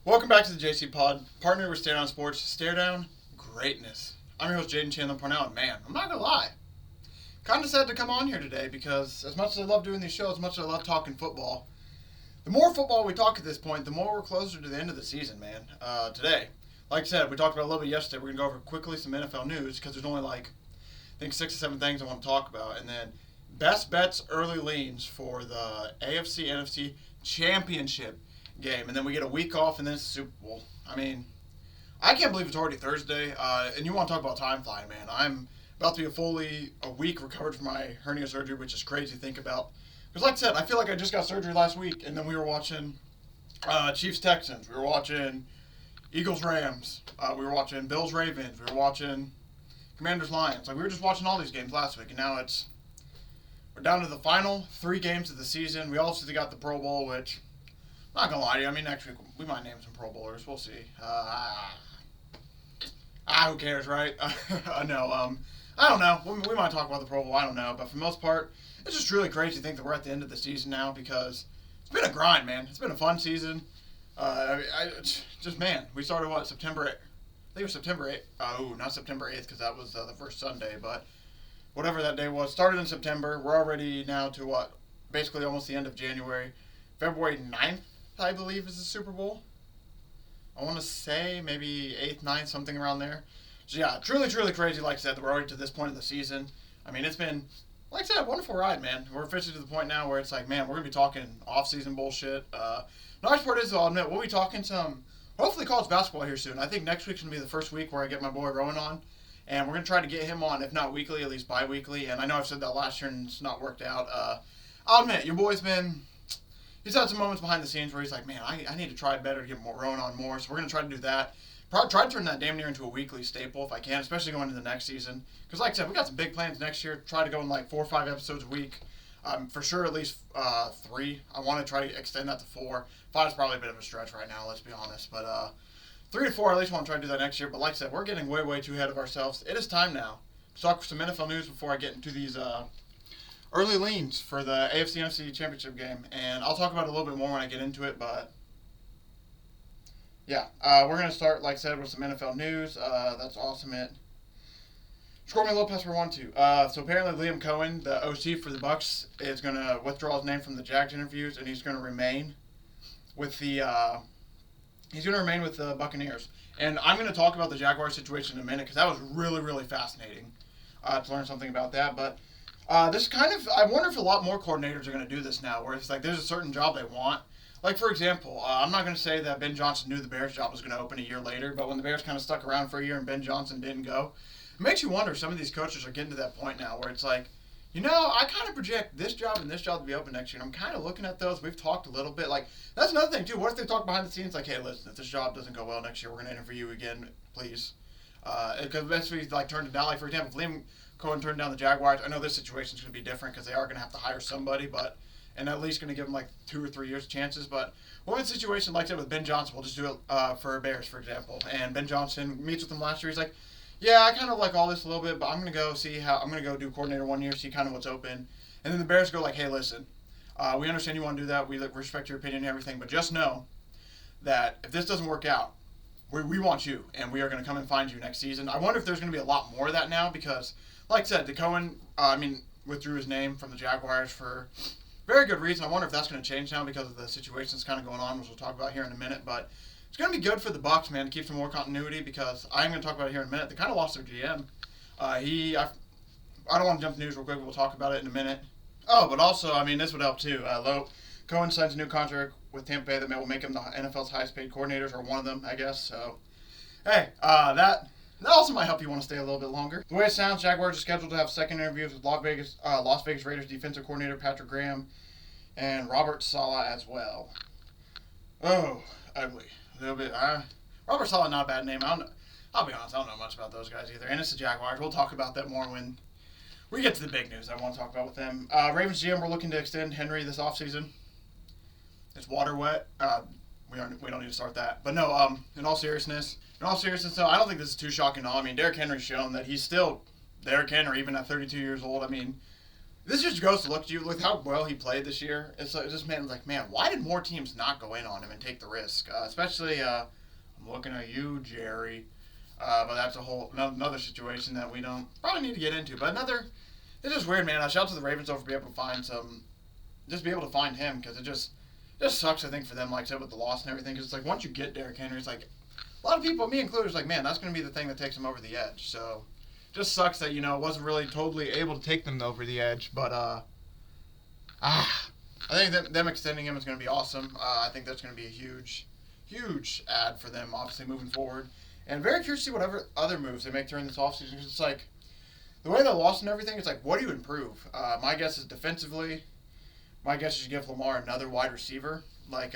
Welcome back to the JCPod, partnered with Stare Down Sports. Stare Down Greatness. I'm your host, Jaden Chandler Parnell, and man, I'm not going to lie. Kind of sad to come on here today because as much as I love doing these shows, as much as I love talking football, the more football we talk at this point, the more we're closer to the end of the season, man. Today, like I said, we talked about it a little bit yesterday. We're going to go over quickly some NFL news because there's only I think 6 or 7 things I want to talk about. And then best bets, early leans for the AFC NFC Championship game. And then we get a week off and then it's the Super Bowl. I mean, I can't believe it's already Thursday. And you want to talk about time flying, man. I'm about to be a week recovered from my hernia surgery, which is crazy to think about. Because like I said, I feel like I just got surgery last week, and then we were watching Chiefs-Texans. We were watching Eagles-Rams. We were watching Bills-Ravens. We were watching Commanders-Lions. We were just watching all these games last week, and now we're down to the final 3 games of the season. We also got the Pro Bowl, which, I'm not going to lie to you, I mean, next week we might name some Pro Bowlers. We'll see. Who cares, right? No, I don't know. We might talk about the Pro Bowl. I don't know. But for the most part, it's just really crazy to think that we're at the end of the season now because it's been a grind, man. It's been a fun season. Man, we started, September 8th? I think it was September 8th. Oh, not September 8th because that was the first Sunday. But whatever that day was, started in September. We're already now to, basically almost the end of January. February 9th, I believe, is the Super Bowl. I want to say maybe 8th, 9th, something around there. So, yeah, truly, truly crazy, like I said, that we're already to this point of the season. I mean, it's been, like I said, a wonderful ride, man. We're officially to the point now where it's like, man, we're going to be talking off-season bullshit. The nice part is, I'll admit, we'll be talking some, hopefully, college basketball here soon. I think next week's going to be the first week where I get my boy Rowan on. And we're going to try to get him on, if not weekly, at least bi-weekly. And I know I've said that last year and it's not worked out. I'll admit, your boy's he's had some moments behind the scenes where he's like, man, I need to try better to get Rowan on more. So we're going to try to do that. Probably try to turn that damn near into a weekly staple if I can, especially going into the next season. Because like I said, we got some big plans next year. Try to go in 4 or 5 episodes a week. For sure at least 3. I want to try to extend that to 4. 5 is probably a bit of a stretch right now, let's be honest. But 3 to 4, I at least want to try to do that next year. But like I said, we're getting way, way too ahead of ourselves. It is time now to talk some NFL news before I get into these early leans for the AFC NFC Championship game. And I'll talk about it a little bit more when I get into it, but yeah, we're going to start, like I said, with some NFL news. That's awesome. Score me a little pass for 1-2. So apparently Liam Cohen, the OC for the Bucs, is going to withdraw his name from the Jags interviews, and he's going to remain with the Buccaneers. And I'm going to talk about the Jaguars situation in a minute because that was really, really fascinating to learn something about that. But this I wonder if a lot more coordinators are going to do this now, where it's like there's a certain job they want. Like, for example, I'm not going to say that Ben Johnson knew the Bears' job was going to open a year later, but when the Bears kind of stuck around for a year and Ben Johnson didn't go, it makes you wonder if some of these coaches are getting to that point now where it's like, I kind of project this job and this job to be open next year, and I'm kind of looking at those. We've talked a little bit. That's another thing, too. What if they talk behind the scenes like, hey, listen, if this job doesn't go well next year, we're going to interview you again, please. Because eventually, turned it down. For example, if Liam Cohen turned down the Jaguars, I know this situation's going to be different because they are going to have to hire somebody, and at least going to give them 2 or 3 years chances. But what if a situation like that with Ben Johnson? We'll just do it for Bears, for example. And Ben Johnson meets with him last year. He's like, yeah, I kind of like all this a little bit, but I'm going to go do coordinator 1 year, see kind of what's open. And then the Bears go hey, listen, we understand you want to do that. We respect your opinion and everything, but just know that if this doesn't work out, we want you, and we are going to come and find you next season. I wonder if there's going to be a lot more of that now because, like I said, the Cohen, withdrew his name from the Jaguars for very good reason. I wonder if that's going to change now because of the situation that's kind of going on, which we'll talk about here in a minute. But it's going to be good for the Bucs, man, to keep some more continuity because I'm going to talk about it here in a minute. They kind of lost their GM. I don't want to jump to news real quick. We'll talk about it in a minute. Oh, but also, this would help too. Cohen signs a new contract with Tampa Bay that will make him the NFL's highest paid coordinators, or one of them, I guess. So, hey, that also might help you want to stay a little bit longer. The way it sounds, Jaguars are scheduled to have second interviews with Las Vegas Raiders defensive coordinator Patrick Graham and Robert Saleh as well. Oh, ugly. A little bit. Robert Saleh, not a bad name. I'll be honest, I don't know much about those guys either. And it's the Jaguars. We'll talk about that more when we get to the big news I want to talk about with them. Ravens GM, we're looking to extend Henry this offseason. It's water wet. We don't need to start that. But no, in all seriousness, no, I don't think this is too shocking at all. Derrick Henry's shown that he's still Derrick Henry, even at 32 years old. this just goes to look at you with how well he played this year. It's like, just man, why did more teams not go in on him and take the risk? Especially, I'm looking at you, Jerry. But that's a whole another situation that we don't probably need to get into. But it's just weird, man. I shout out to the Ravens over being able to find him because it just sucks. I think for them, like I said, with the loss and everything. Because it's like once you get Derrick Henry, it's like a lot of people, me included, is like, man, that's going to be the thing that takes him over the edge. So just sucks that it wasn't really totally able to take them over the edge. But I think them extending him is going to be awesome. I think that's going to be a huge add for them, obviously moving forward. And very curious to see whatever other moves they make during this offseason. Because it's like, the way they lost and everything, it's like, what do you improve? My guess is defensively. My guess is you give Lamar another wide receiver. Like,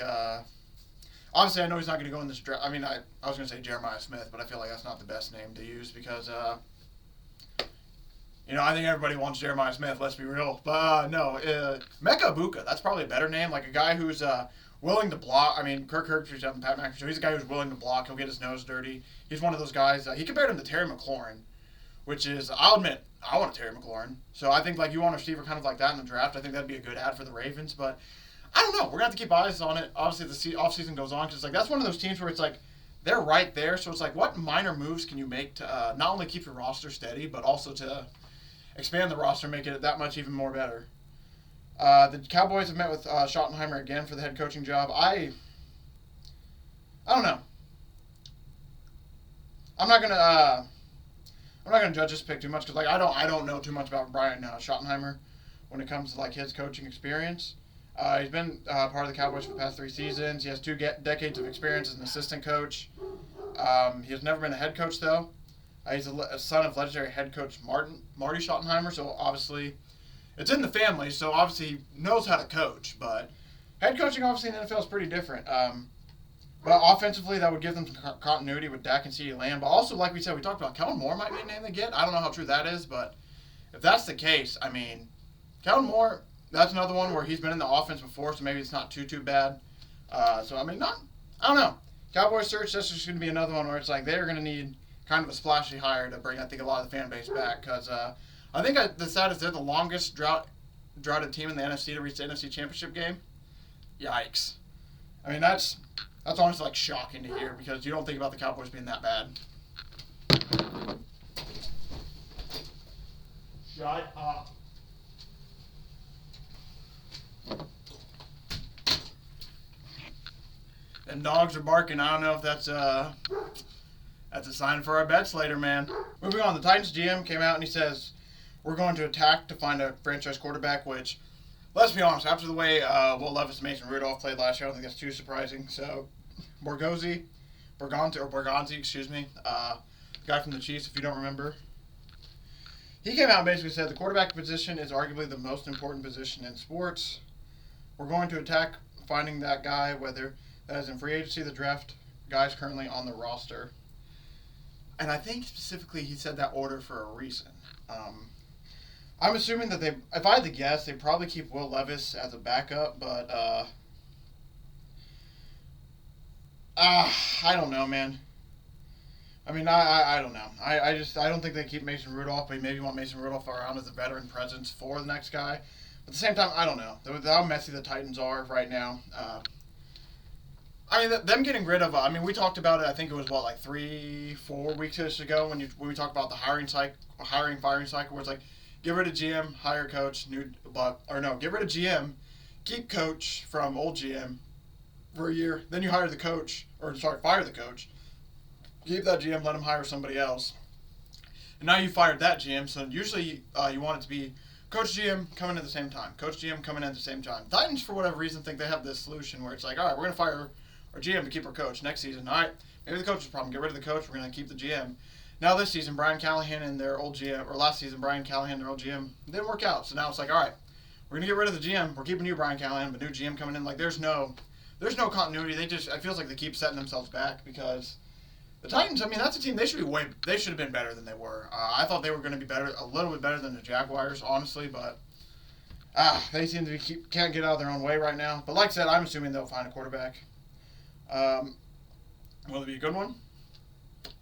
obviously, I know he's not going to go in this draft. I mean, I was going to say Jeremiah Smith, but I feel like that's not the best name to use because, I think everybody wants Jeremiah Smith, let's be real. But, no, Mecca Ibuka, that's probably a better name. Like, a guy who's willing to block. I mean, Kirk Herbstreit's up and Pat McAfee, so he's a guy who's willing to block. He'll get his nose dirty. He's one of those guys. He compared him to Terry McLaurin, which is, I'll admit, I want a Terry McLaurin. So I think, you want a receiver kind of like that in the draft. I think that'd be a good ad for the Ravens. But I don't know. We're going to have to keep eyes on it. Obviously, the offseason goes on because, that's one of those teams where it's like they're right there. So it's like, what minor moves can you make to not only keep your roster steady, but also to expand the roster and make it that much even more better? The Cowboys have met with Schottenheimer again for the head coaching job. I don't know. I'm not gonna judge this pick too much because I don't know too much about Brian Schottenheimer when it comes to his coaching experience. He's been part of the Cowboys for the past 3 seasons. He has 2 decades of experience as an assistant coach. He has never been a head coach though. He's a son of legendary head coach Marty Schottenheimer, so obviously it's in the family. So obviously he knows how to coach, but head coaching obviously in the NFL is pretty different. But offensively, that would give them some continuity with Dak and CeeDee Lamb. But also, like we said, we talked about Kellen Moore might be a name they get. I don't know how true that is, but if that's the case, I mean, Kellen Moore, that's another one where he's been in the offense before, so maybe it's not too bad. So, I mean, I don't know. Cowboys search, that's just going to be another one where it's like they're going to need kind of a splashy hire to bring, I think, a lot of the fan base back. Because I think the stat is they're the longest droughted team in the NFC to reach the NFC Championship game. Yikes. I mean, that's honestly shocking to hear because you don't think about the Cowboys being that bad. Shut up. Them dogs are barking. I don't know if that's a sign for our bets later, man. Moving on, the Titans GM came out and he says, we're going to attack to find a franchise quarterback, which, let's be honest, after the way Will Levis and Mason Rudolph played last year, I don't think that's too surprising. So, Borgonzi, the guy from the Chiefs, if you don't remember, he came out and basically said the quarterback position is arguably the most important position in sports. We're going to attack finding that guy, whether that is in free agency, the draft, guys currently on the roster. And I think specifically he said that order for a reason. I'm assuming that if I had to guess, they probably keep Will Levis as a backup, but I don't know, man. I mean, I don't know. I don't think they keep Mason Rudolph, but maybe want Mason Rudolph around as a veteran presence for the next guy. But at the same time, I don't know. How messy the Titans are right now. I mean, them getting rid of, we talked about it, I think it was, 3-4 weeks ago when we talked about the firing cycle, where it's like, get rid of GM, hire coach, get rid of GM, keep coach from old GM for a year, then you fire the coach, keep that GM, let him hire somebody else. And now you fired that GM, so usually you want it to be Coach GM coming at the same time. Coach GM coming in at the same time. Titans, for whatever reason, think they have this solution where it's like, all right, we're going to fire our GM to keep our coach next season. All right, maybe the coach is the problem. Get rid of the coach. We're going to keep the GM. Now this season, Brian Callahan and their old GM, or last season, Brian Callahan and their old GM, didn't work out. So now it's like, all right, we're going to get rid of the GM. We're keeping you, Brian Callahan, but new GM coming in. Like, there's no continuity. It feels like they keep setting themselves back because the Titans, that's a team, they should have been better than they were. I thought they were going to be a little bit better than the Jaguars, honestly, but they seem to can't get out of their own way right now. But like I said, I'm assuming they'll find a quarterback. Will it be a good one?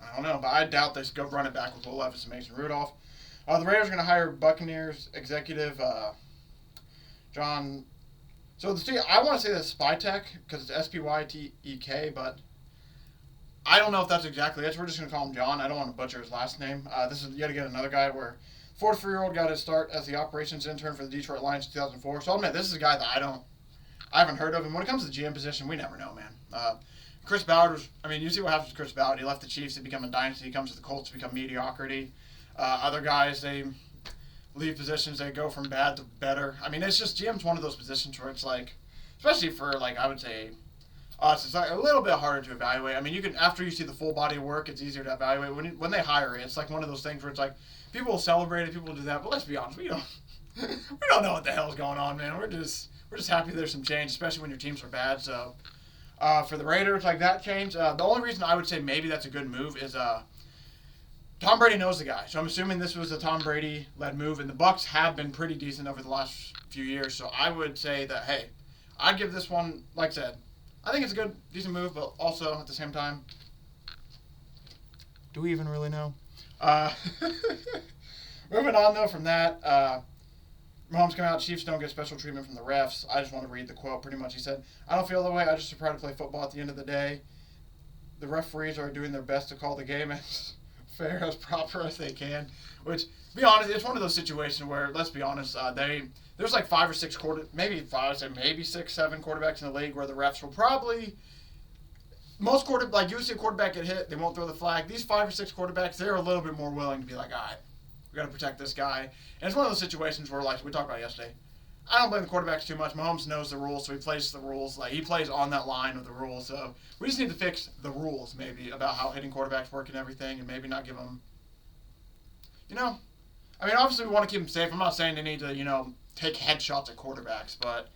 I don't know, but I doubt they go run it back with Will Levis and Mason Rudolph. The Raiders are going to hire Buccaneers executive John. So I want to say that's Spytek because it's Spytek, but I don't know if that's exactly it. So we're just gonna call him John. I don't want to butcher his last name. This is yet again another guy where 43-year-old got his start as the operations intern for the Detroit Lions in 2004. So I'll admit this is a guy that I haven't heard of. And when it comes to the GM position, we never know, man. Chris Ballard you see what happens with Chris Ballard. He left the Chiefs to become a dynasty. He comes to the Colts to become mediocrity. Other guys, they leave positions, they go from bad to better. It's just GM's one of those positions where it's like, especially for I would say us, it's like a little bit harder to evaluate. You can, after you see the full body of work, it's easier to evaluate. When they hire it, it's like one of those things where it's like people will celebrate it, people will do that, but let's be honest, we don't know what the hell's going on, man. We're just happy there's some change, especially when your teams are bad. So for the Raiders, that change, the only reason I would say maybe that's a good move is Tom Brady knows the guy, so I'm assuming this was a Tom Brady-led move, and the Bucs have been pretty decent over the last few years, so I would say that, hey, I'd give this one, like I said, I think it's a good, decent move, but also, at the same time, do we even really know? Moving on, though, from that, Mahomes came out, Chiefs don't get special treatment from the refs. I just want to read the quote, pretty much. He said, I don't feel that way, I just try to play football at the end of the day. The referees are doing their best to call the game as fair, as proper as they can, which, to be honest, it's one of those situations where, let's be honest, there's like 5 or 6 maybe 6, 7 quarterbacks in the league where the refs will probably, most you see a quarterback get hit, they won't throw the flag. These 5 or 6 quarterbacks, they're a little bit more willing to be like, all right, we got to protect this guy. And it's one of those situations where, like we talked about yesterday, I don't blame the quarterbacks too much. Mahomes knows the rules, so he plays the rules. He plays on that line of the rules. So we just need to fix the rules, maybe, about how hitting quarterbacks work and everything, and maybe not give them, obviously we want to keep them safe. I'm not saying they need to, take headshots at quarterbacks, but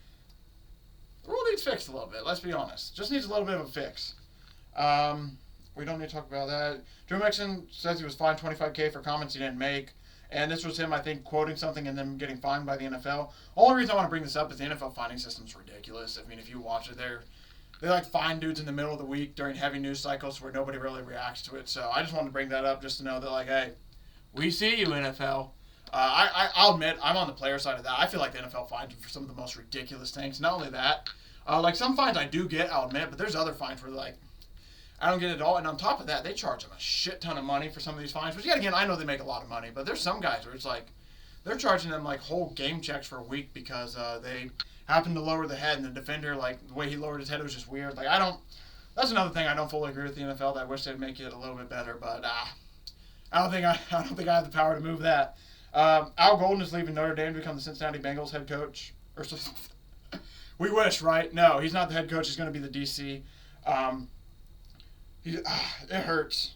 the rule needs fixed a little bit. Let's be honest. Just needs a little bit of a fix. We don't need to talk about that. Joe Mixon says he was fined $25,000 for comments he didn't make. And this was him, I think, quoting something and then getting fined by the NFL. Only reason I want to bring this up is the NFL finding system is ridiculous. If you watch it, they fine dudes in the middle of the week during heavy news cycles where nobody really reacts to it. So I just wanted to bring that up just to know that, hey, we see you, NFL. I'll admit, I'm on the player side of that. I feel like the NFL fines you for some of the most ridiculous things. Not only that, some fines I do get, I'll admit, but there's other fines where, I don't get it all. And on top of that, they charge them a shit ton of money for some of these fines. Which, yet again, I know they make a lot of money. But there's some guys where it's they're charging them whole game checks for a week because they happen to lower the head. And the defender, the way he lowered his head was just weird. That's another thing I don't fully agree with the NFL. That I wish they'd make it a little bit better. But I don't think I have the power to move that. Al Golden is leaving Notre Dame to become the Cincinnati Bengals head coach. We wish, right? No, he's not the head coach. He's going to be the DC. It hurts.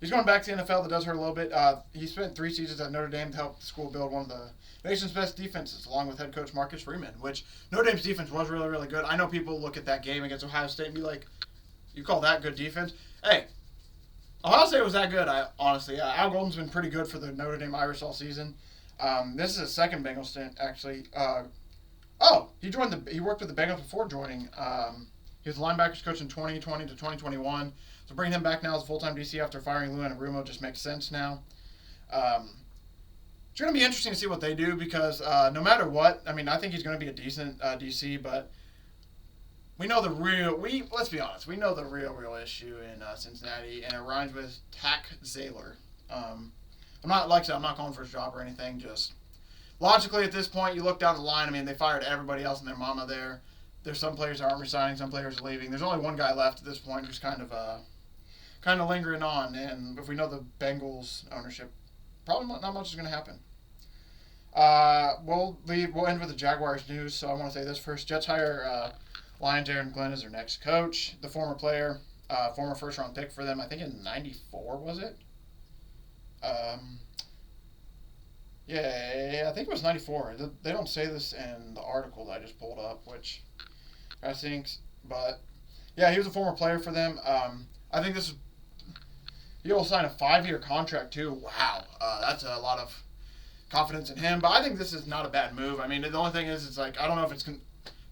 He's going back to the NFL. That does hurt a little bit. He spent 3 seasons at Notre Dame to help the school build one of the nation's best defenses, along with head coach Marcus Freeman, which Notre Dame's defense was really, really good. I know people look at that game against Ohio State and be like, you call that good defense? Hey, Ohio State was that good, honestly. Al Golden's been pretty good for the Notre Dame Irish all season. This is his second Bengals stint, actually. He worked with the Bengals before joining. He was the linebackers coach in 2020 to 2021. So bringing him back now as a full-time DC after firing Lou Anarumo just makes sense now. It's going to be interesting to see what they do because no matter what, I think he's going to be a decent DC, but we know let's be honest, we know the real issue in Cincinnati, and it rhymes with Tack Zaylor. I'm not calling for his job or anything, just logically at this point, you look down the line, they fired everybody else and their mama there. There's some players that aren't resigning, some players are leaving. There's only one guy left at this point who's kind of lingering on. And if we know the Bengals ownership, probably not much is going to happen. We'll end with the Jaguars news. So I want to say this first: Jets hire Lions Aaron Glenn as their next coach. The former player, former first-round pick for them, I think in '94 was it? Yeah, I think it was '94. They don't say this in the article that I just pulled up, which I think, but yeah, he was a former player for them. I think he'll sign a 5-year contract too. Wow, that's a lot of confidence in him. But I think this is not a bad move. The only thing is, I don't know if this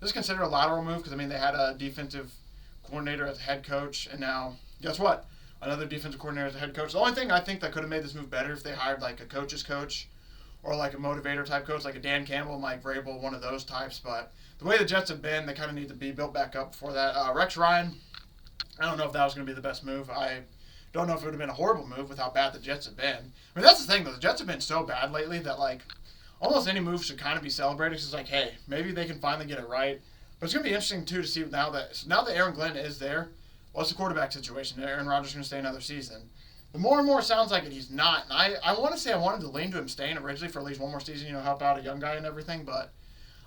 is considered a lateral move because they had a defensive coordinator as a head coach, and now guess what? Another defensive coordinator as a head coach. The only thing I think that could have made this move better if they hired a coach's coach, or like a motivator type coach, like a Dan Campbell, Mike Vrabel, one of those types. But the way the Jets have been, they kind of need to be built back up before that. Rex Ryan, I don't know if that was going to be the best move. I don't know if it would have been a horrible move with how bad the Jets have been. I mean, that's the thing, though. The Jets have been so bad lately that, like, almost any move should kind of be celebrated. It's like, hey, maybe they can finally get it right. But it's going to be interesting, too, to see now that Aaron Glenn is there, what's the quarterback situation? Aaron Rodgers going to stay another season? The more and more it sounds like it, he's not. And I want to say I wanted to lean to him staying originally for at least one more season, help out a young guy and everything. But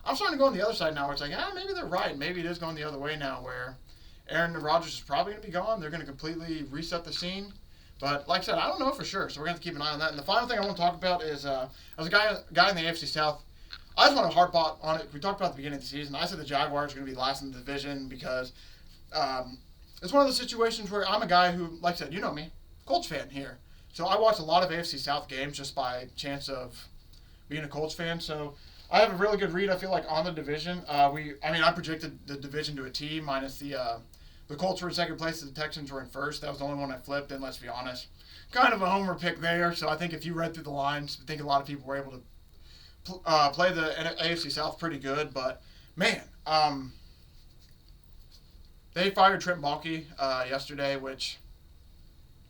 I'm starting to go on the other side now where it's like, maybe they're right. Maybe it is going the other way now where Aaron Rodgers is probably going to be gone. They're going to completely reset the scene. But like I said, I don't know for sure, so we're going to have to keep an eye on that. And the final thing I want to talk about is, as a guy in the AFC South, I just want to harp on it. We talked about at the beginning of the season. I said the Jaguars are going to be last in the division because it's one of those situations where I'm a guy who, like I said, you know me, Colts fan here. So I watch a lot of AFC South games just by chance of being a Colts fan. So I have a really good read, I feel like, on the division. I predicted the division to a T minus the Colts were in second place, the Texans were in first. That was the only one I flipped, and let's be honest, kind of a homer pick there. So I think if you read through the lines, I think a lot of people were able to play the AFC South pretty good. But, man, they fired Trent Baalke yesterday, which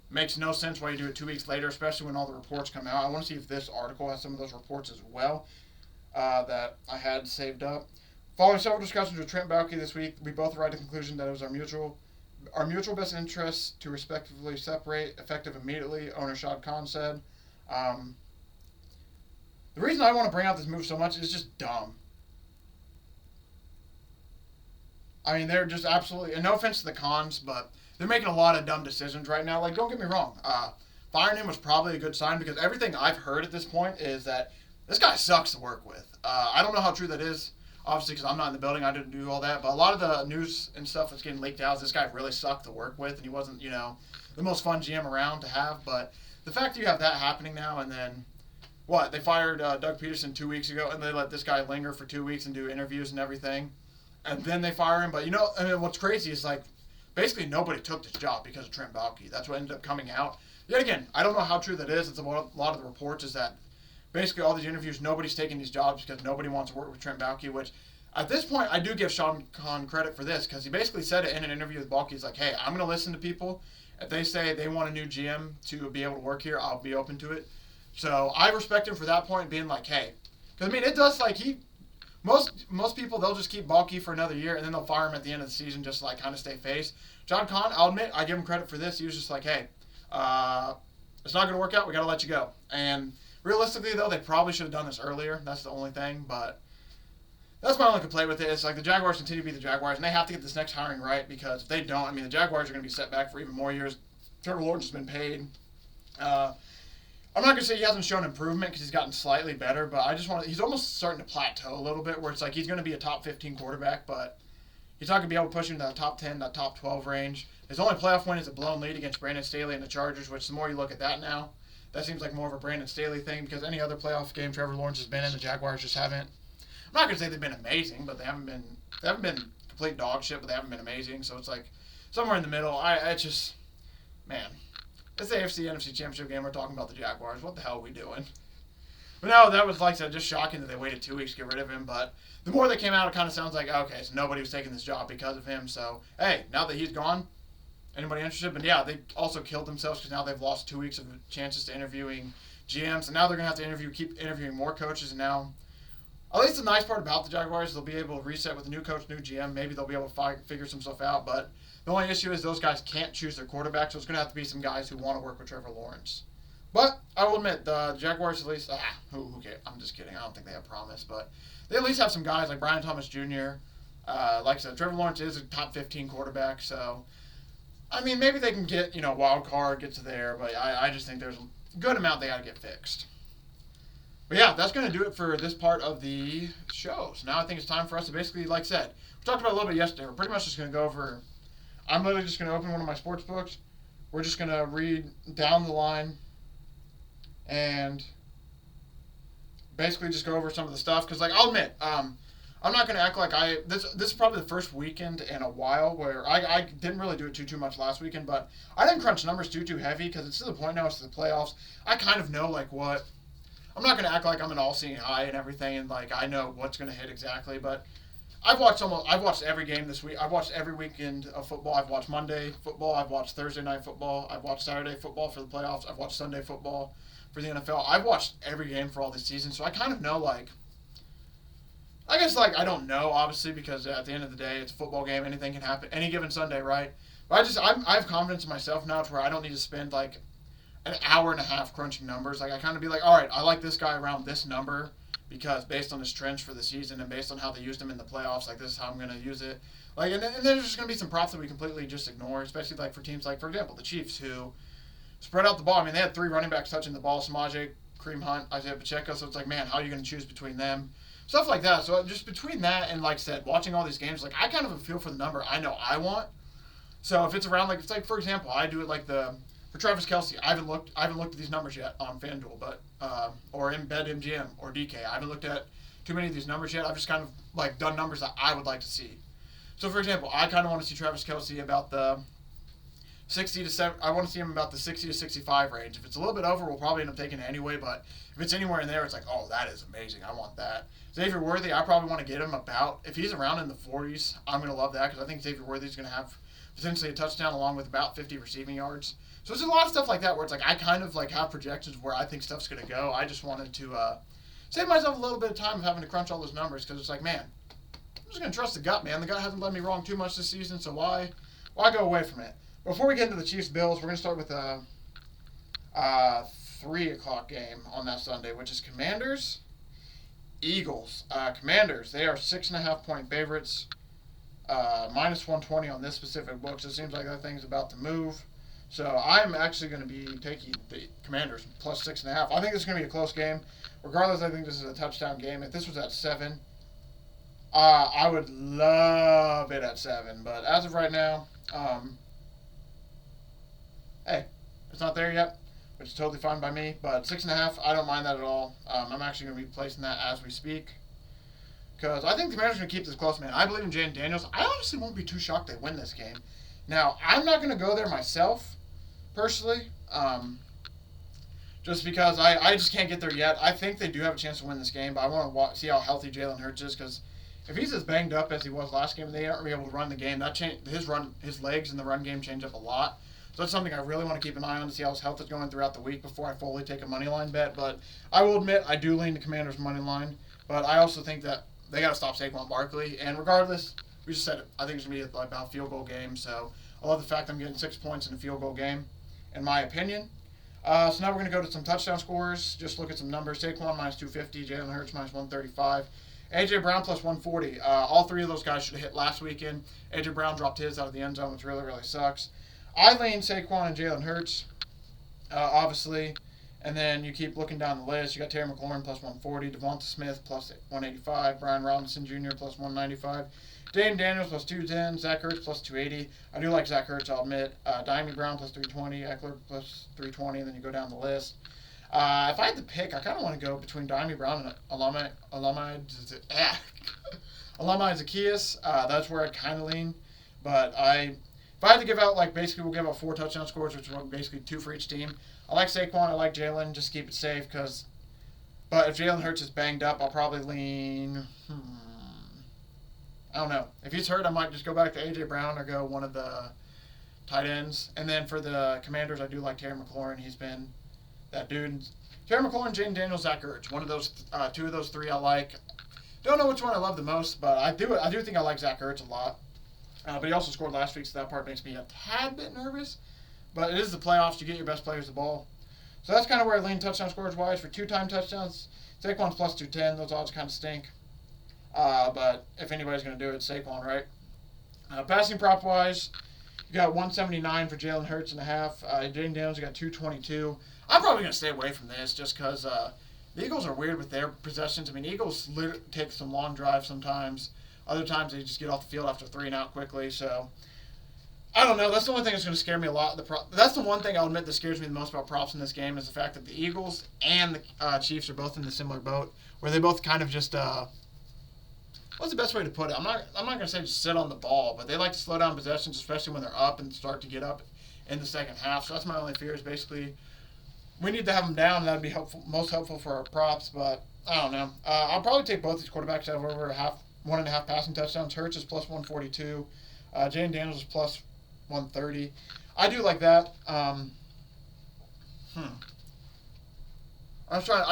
makes no sense why you do it 2 weeks later, especially when all the reports come out. I want to see if this article has some of those reports as well that I had saved up. Following several discussions with Trent Baalke this week, we both arrived at the conclusion that it was our mutual best interests to respectively separate, effective immediately, owner Shad Khan said. The reason I want to bring out this move so much is just dumb. I mean, they're just absolutely, and no offense to the Khans, but they're making a lot of dumb decisions right now. Like, don't get me wrong. Firing him was probably a good sign because everything I've heard at this point is that this guy sucks to work with. I don't know how true that is. Obviously, because I'm not in the building, I didn't do all that. But a lot of the news and stuff that's getting leaked out is this guy really sucked to work with, and he wasn't, the most fun GM around to have. But the fact that you have that happening now, and then, they fired Doug Peterson 2 weeks ago, and they let this guy linger for 2 weeks and do interviews and everything, and then they fire him. But, what's crazy is, like, basically nobody took this job because of Trent Baalke. That's what ended up coming out. Yet again, I don't know how true that is. It's a lot of the reports is that basically all these interviews, nobody's taking these jobs because nobody wants to work with Trent Baalke, which at this point I do give Sean Khan credit for this because he basically said it in an interview with Baalke. He's like, hey, I'm going to listen to people. If they say they want a new GM to be able to work here, I'll be open to it. So I respect him for that point, being like, hey. Because, it does, like, most people, they'll just keep Baalke for another year and then they'll fire him at the end of the season just to, like, kind of stay face. John Khan, I'll admit, I give him credit for this. He was just like, hey, it's not going to work out. We got to let you go. And realistically, though, they probably should have done this earlier. That's the only thing. But that's my only complaint with it. It's like the Jaguars continue to be the Jaguars, and they have to get this next hiring right because if they don't, the Jaguars are going to be set back for even more years. Trevor Lawrence has been paid. I'm not going to say he hasn't shown improvement because he's gotten slightly better, but he's almost starting to plateau a little bit where it's like he's going to be a top 15 quarterback, but he's not going to be able to push him to that top 10, that top 12 range. His only playoff win is a blown lead against Brandon Staley and the Chargers, which the more you look at that now, that seems like more of a Brandon Staley thing because any other playoff game Trevor Lawrence has been in, the Jaguars just haven't. I'm not going to say they've been amazing, but they haven't been complete dog shit, but they haven't been amazing. So it's like somewhere in the middle. It's the AFC NFC Championship game. We're talking about the Jaguars. What the hell are we doing? But no, that was, like I said, just shocking that they waited 2 weeks to get rid of him. But the more they came out, it kind of sounds like, okay, so nobody was taking this job because of him. So, hey, now that he's gone, anybody interested? But, yeah, they also killed themselves because now they've lost 2 weeks of chances to interviewing GMs. And now they're going to have to keep interviewing more coaches. And now, at least the nice part about the Jaguars is they'll be able to reset with a new coach, new GM. Maybe they'll be able to figure some stuff out. But the only issue is those guys can't choose their quarterback, so it's going to have to be some guys who want to work with Trevor Lawrence. But I will admit, the Jaguars at least, who cares? I'm just kidding. I don't think they have promise. But they at least have some guys like Brian Thomas Jr. Like I said, Trevor Lawrence is a top 15 quarterback. So, maybe they can get, wild card, get to there. But I just think there's a good amount they got to get fixed. But yeah, that's going to do it for this part of the show. So now I think it's time for us to basically, like I said, we talked about it a little bit yesterday. We're pretty much just going to go over. I'm literally just going to open one of my sports books. We're just going to read down the line and basically just go over some of the stuff. Because, I'll admit, I'm not going to act like this is probably the first weekend in a while where I didn't really do it too much last weekend. But I didn't crunch numbers too heavy because it's to the point now, it's the playoffs. I kind of know, I'm not going to act like I'm an all-seeing eye and everything, and like I know what's going to hit exactly. But I've watched every game this week. I've watched every weekend of football. I've watched Monday football. I've watched Thursday night football. I've watched Saturday football for the playoffs. I've watched Sunday football for the NFL. I've watched every game for all this season, so I kind of know like. I guess like I don't know obviously because at the end of the day it's a football game. Anything can happen any given Sunday, right? But I have confidence in myself now to where I don't need to spend like an hour and a half crunching numbers. Like I kind of be like, all right, I like this guy around this number because based on his trends for the season and based on how they used him in the playoffs, like this is how I'm gonna use it. Like and then there's just gonna be some props that we completely just ignore, especially like for teams like for example the Chiefs who spread out the ball. I mean they had 3 running backs touching the ball: Samaje, Kareem Hunt, Isaiah Pacheco. So it's like, man, how are you gonna choose between them? Stuff like that. So just between that and like I said, watching all these games, like I kind of have a feel for the number I know I want. So if it's around like it's like for example, I do it like for Travis Kelce. I haven't looked at these numbers yet on FanDuel, but or in BetMGM or DK. I haven't looked at too many of these numbers yet. I've just kind of like done numbers that I would like to see. So for example, I kind of want to see Travis Kelce about the 60 to 7. I want to see him about the 60 to 65 range. If it's a little bit over, we'll probably end up taking it anyway. But if it's anywhere in there, it's like, oh, that is amazing. I want that. Xavier Worthy, I probably want to get him about, if he's around in the 40s, I'm going to love that because I think Xavier Worthy's going to have potentially a touchdown along with about 50 receiving yards. So there's a lot of stuff like that where it's like I kind of like have projections where I think stuff's going to go. I just wanted to save myself a little bit of time of having to crunch all those numbers because it's like, man, I'm just going to trust the gut, man. The gut hasn't led me wrong too much this season, so why go away from it? Before we get into the Chiefs-Bills, we're going to start with a 3 o'clock game on that Sunday, which is Commanders-Eagles. Commanders, they are 6.5-point favorites, minus 120 on this specific book, so it seems like that thing's about to move. So I'm actually going to be taking the Commanders plus 6.5. I think this is going to be a close game. Regardless, I think this is a touchdown game. If this was at 7, I would love it at 7. But as of right now, hey, it's not there yet, which is totally fine by me. But 6.5, I don't mind that at all. I'm actually going to be placing that as we speak. Because I think the Commanders are going to keep this close, man. I believe in Jaden Daniels. I honestly won't be too shocked they win this game. Now, I'm not going to go there myself, personally, just because I just can't get there yet. I think they do have a chance to win this game, but I want to see how healthy Jalen Hurts is, because if he's as banged up as he was last game and they aren't able to run the game, his legs in the run game change up a lot. So that's something I really want to keep an eye on to see how his health is going throughout the week before I fully take a money line bet. But I will admit I do lean the Commanders' money line, but I also think that they got to stop Saquon Barkley. And regardless, we just said it. I think it's going to be about a field goal game. So I love the fact I'm getting 6 points in a field goal game, in my opinion. So now we're going to go to some touchdown scores. Just look at some numbers. Saquon minus 250, Jalen Hurts minus 135. A.J. Brown plus 140. All 3 of those guys should have hit last weekend. A.J. Brown dropped his out of the end zone, which really, really sucks. I lean Saquon and Jalen Hurts, obviously. And then you keep looking down the list. You got Terry McLaurin plus 140, Devonta Smith plus 185, Brian Robinson Jr. plus 195, Jaden Daniels plus 210, Zach Ertz plus 280. I do like Zach Ertz, I'll admit. Diami Brown plus 320, Eckler plus 320, and then you go down the list. If I had to pick, I kind of want to go between Diami Brown and Alumni Zacchaeus. That's where I kind of lean. But if I had to give out, basically we'll give out 4 touchdown scores, which are basically 2 for each team. I like Saquon, I like Jalen, just keep it safe, but if Jalen Hurts is banged up, I'll probably lean, I don't know. If he's hurt, I might just go back to A.J. Brown or go one of the tight ends. And then for the Commanders, I do like Terry McLaurin. He's been that dude. Terry McLaurin, Jaden Daniels, Zach Ertz. One of those, 2 of those 3 I like. Don't know which one I love the most, but I do think I like Zach Ertz a lot. But he also scored last week, so that part makes me a tad bit nervous. But it is the playoffs. You get your best players the ball. So that's kind of where I lean touchdown scores-wise. For 2-time touchdowns, Saquon's plus 210. Those odds kind of stink. But if anybody's going to do it, it's Saquon, right? Passing prop-wise, you got 179 for Jalen Hurts and a half. Jaden Daniels, you got 222. I'm probably going to stay away from this just because the Eagles are weird with their possessions. I mean, Eagles take some long drives sometimes. Other times they just get off the field after 3 and out quickly. So I don't know. That's the only thing that's going to scare me a lot. That's the one thing I'll admit that scares me the most about props in this game is the fact that the Eagles and the Chiefs are both in the similar boat, where they both kind of just what's the best way to put it? I'm not going to say just sit on the ball, but they like to slow down possessions, especially when they're up and start to get up in the second half. So that's my only fear is basically we need to have them down. That'd be helpful, most helpful for our props. But I don't know. I'll probably take both these quarterbacks to have over 1.5 passing touchdowns. Hurts is plus 142. Jane Daniels is plus 130. I do like that. I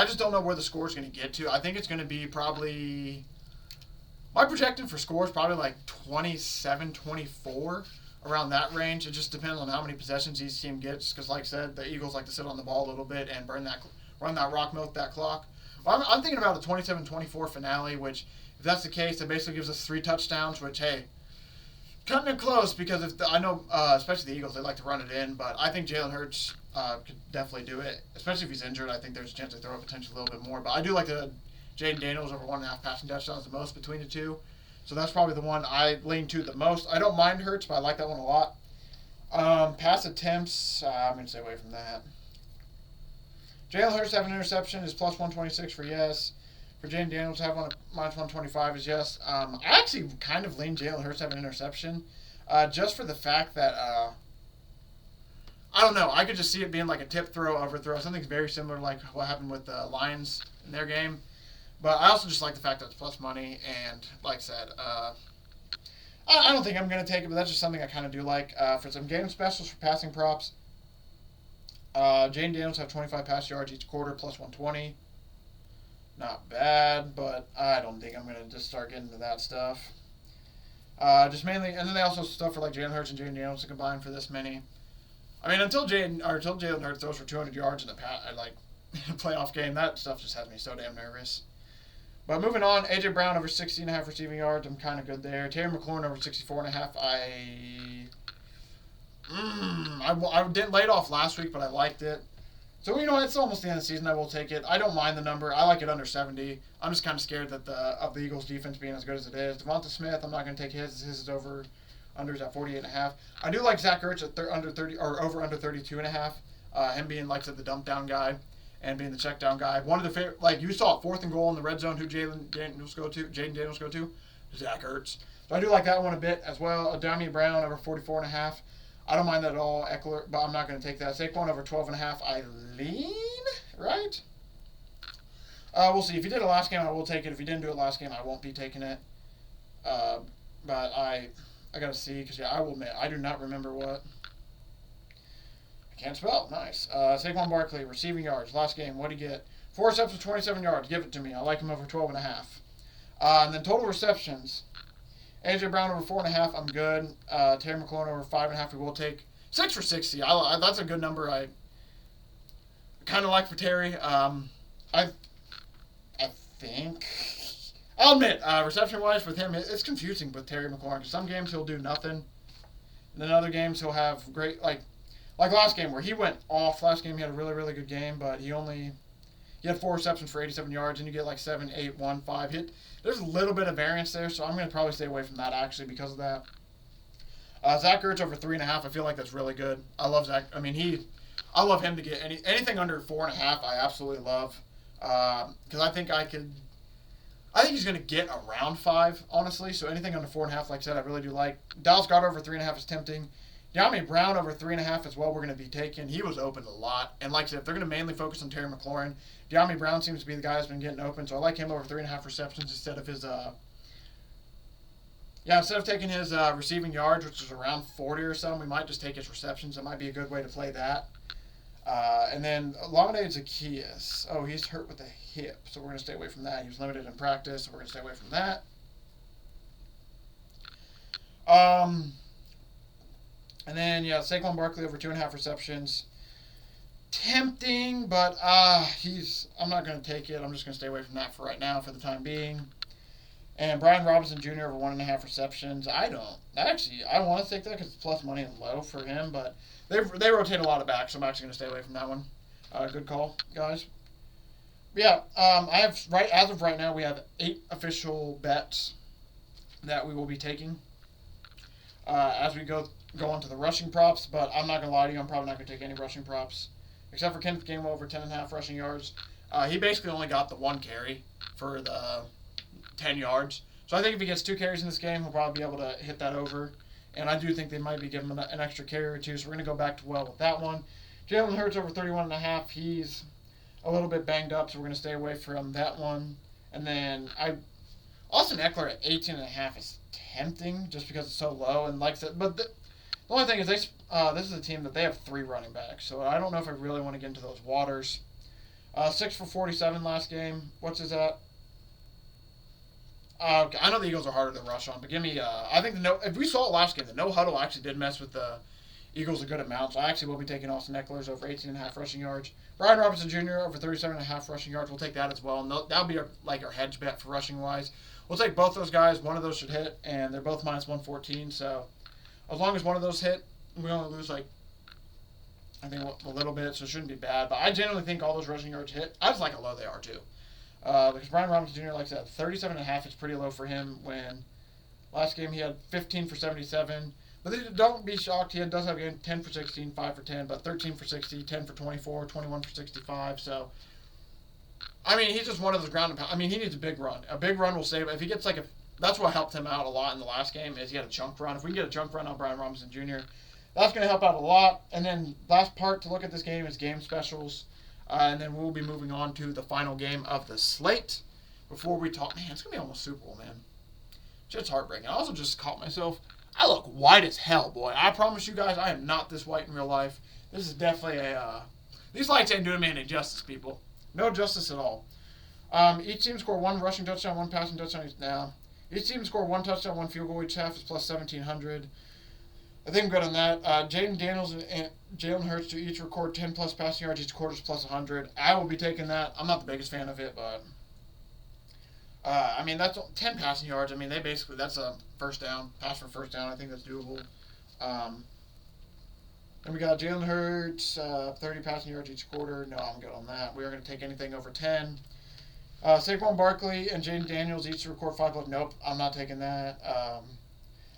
just don't know where the score is going to get to. I think it's going to be probably. My projecting for score is probably like 27-24, around that range. It just depends on how many possessions each team gets. Because, like I said, the Eagles like to sit on the ball a little bit and run that rock milk, that clock. Well, I'm thinking about a 27-24 finale, which, if that's the case, it basically gives us 3 touchdowns, which, hey, cutting it close because I know, especially the Eagles, they like to run it in, but I think Jalen Hurts could definitely do it, especially if he's injured. I think there's a chance to throw a potential a little bit more, but I do like the Jaden Daniels over 1.5 passing touchdowns the most between the two, so that's probably the one I lean to the most. I don't mind Hurts, but I like that one a lot. Pass attempts, I'm going to stay away from that. Jalen Hurts to have an interception is plus 126 for yes. For Jaden Daniels to have one minus 125 is yes. I actually kind of lean Jalen Hurts to have an interception, just for the fact that I don't know. I could just see it being like a tip throw, overthrow, something very similar like what happened with the Lions in their game. But I also just like the fact that it's plus money, and like I said, I don't think I'm going to take it, but that's just something I kind of do like. For some game specials for passing props, Jaden Daniels have 25 pass yards each quarter, plus 120. Not bad, but I don't think I'm going to just start getting into that stuff. Just mainly, and then they also stuff for like Jalen Hurts and Jaden Daniels to combine for this many. I mean, until Jalen Hurts throws for 200 yards in a playoff game, that stuff just has me so damn nervous. But moving on, A.J. Brown over 60.5 receiving yards. I'm kind of good there. Terry McLaurin over 64.5. I didn't lay it off last week, but I liked it. So, it's almost the end of the season. I will take it. I don't mind the number. I like it under 70. I'm just kind of scared that of the Eagles' defense being as good as it is. Devonta Smith, I'm not going to take his. His is over. Unders at 48.5. I do like Zach Ertz at under 30 or over under 32.5. Him being like the dump down guy and being the check down guy. One of the favorite, like you saw, 4th and goal in the red zone. Who Jaden Daniels go to? Zach Ertz. So I do like that one a bit as well. Adami Brown over 44.5. I don't mind that at all. Eckler, but I'm not going to take that. Saquon over 12.5. I lean right. We'll see. If he did it last game, I will take it. If he didn't do it last game, I won't be taking it. But I got to see because I will admit I do not remember what. I can't spell. Nice. Saquon Barkley receiving yards last game. What did he get? 4 receptions, 27 yards. Give it to me. I like him over 12.5. And then total receptions. A.J. Brown over 4.5. I'm good. Terry McLaurin over 5.5. We will take 6 for 60. That's a good number. I kind of like for Terry. I think. I'll admit, reception-wise with him, it's confusing with Terry McLaurin. Because some games he'll do nothing. And then other games he'll have great, like last game where he went off. Last game he had a really, really good game, but he had 4 receptions for 87 yards, and you get like 7, 8, 1, 5. There's a little bit of variance there, so I'm going to probably stay away from that actually because of that. Zach Ertz over 3.5. I feel like that's really good. I love Zach. I mean, I love him to get anything under 4.5. I absolutely love because I think he's going to get around 5, honestly. So anything under 4.5, like I said, I really do like. Dallas Goedert over 3.5 is tempting. De'Ami Brown over 3.5 as well. We're going to be taking. He was open a lot, and like I said, if they're going to mainly focus on Terry McLaurin, De'Ami Brown seems to be the guy that's been getting open. So I like him over 3.5 receptions instead of his. Instead of taking his receiving yards, which is around 40 or so, we might just take his receptions. That might be a good way to play that. And then Lamine Zaccheaus. Oh, he's hurt with the hip, so we're going to stay away from that. He was limited in practice, so we're going to stay away from that. And then, Saquon Barkley over 2.5 receptions. Tempting, but I'm not going to take it. I'm just going to stay away from that for right now for the time being. And Brian Robinson Jr. over 1.5 receptions. I want to take that because it's plus money and low for him, but they rotate a lot of backs, so I'm actually going to stay away from that one. Good call, guys. As of right now, we have 8 official bets that we will be taking as we go on to the rushing props, but I'm not going to lie to you, I'm probably not going to take any rushing props, except for Kenneth Gainwell over 10.5 rushing yards. He basically only got the 1 carry for the 10 yards. So I think if he gets 2 carries in this game, he'll probably be able to hit that over. And I do think they might be giving him an extra carry or 2, so we're going to go back to well with that one. Jalen Hurts over 31.5. He's a little bit banged up, so we're going to stay away from that one. And then Austin Eckler at 18.5 is tempting just because it's so low. And like I said, but the only thing is this is a team that they have 3 running backs, so I don't know if I really want to get into those waters. 6 for 47 last game. What's his at? Okay, I know the Eagles are harder to rush on, but give me. I think if we saw it last game, the no huddle actually did mess with the Eagles a good amount. So I actually will be taking Austin Eckler's over 18.5 rushing yards. Brian Robinson Jr. over 37.5 rushing yards. We'll take that as well. And that'll be our hedge bet for rushing wise. We'll take both those guys. One of those should hit, and they're both minus 114. So as long as one of those hit, we only lose I think a little bit, so it shouldn't be bad. But I genuinely think all those rushing yards hit. I just like how low they are too. Because Brian Robinson Jr., like I said, 37.5 is pretty low for him when last game he had 15 for 77. But don't be shocked. He does have a game 10 for 16, 5 for 10, but 13 for 60, 10 for 24, 21 for 65. So, I mean, he's just one of those ground and pound. I mean, he needs a big run. A big run will save him. If he gets that's what helped him out a lot in the last game is he had a chunk run. If we can get a chunk run on Brian Robinson Jr., that's going to help out a lot. And then last part to look at this game is game specials. And then we'll be moving on to the final game of the slate. Before we talk, man, it's going to be almost Super Bowl, man. Just heartbreaking. I also just caught myself. I look white as hell, boy. I promise you guys, I am not this white in real life. This is definitely these lights ain't doing me any justice, people. No justice at all. Each team scored 1 rushing touchdown, 1 passing touchdown. Now, each team scored 1 touchdown, 1 field goal. Each half is plus 1,700. I think I'm good on that. Jaden Daniels and Jalen Hurts to each record 10 plus passing yards. Each quarter is plus 100. I will be taking that. I'm not the biggest fan of it, but I mean, that's 10 passing yards. I mean, that's a first down, pass for first down. I think that's doable. And we got Jalen Hurts, 30 passing yards each quarter. No, I'm good on that. We are going to take anything over 10. Saquon Barkley and Jaden Daniels each record 5 plus. Nope, I'm not taking that.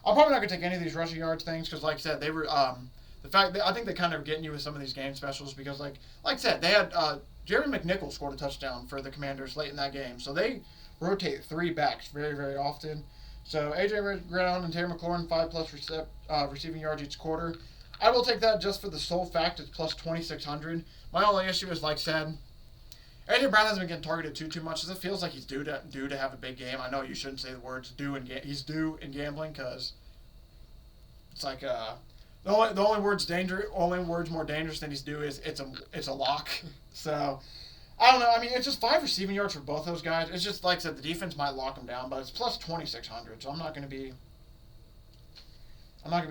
I'm probably not going to take any of these rushing yards things because, like I said, they were the fact that I think they kind of getting you with some of these game specials because, like I said, they had Jerry McNichols scored a touchdown for the Commanders late in that game, so they rotate 3 backs very, very often. So A.J. Brown and Terry McLaurin 5 plus receiving yards each quarter. I will take that just for the sole fact it's plus 2,600. My only issue is, like I said, A.J. Brown hasn't been getting targeted too much. It feels like he's due to have a big game. I know you shouldn't say the words due he's due in gambling because it's like the only words more dangerous than he's due is it's a lock. So I don't know. I mean, it's just 5 receiving yards for both those guys. It's just like I said, the defense might lock them down, but it's plus 2,600. So I'm not going to be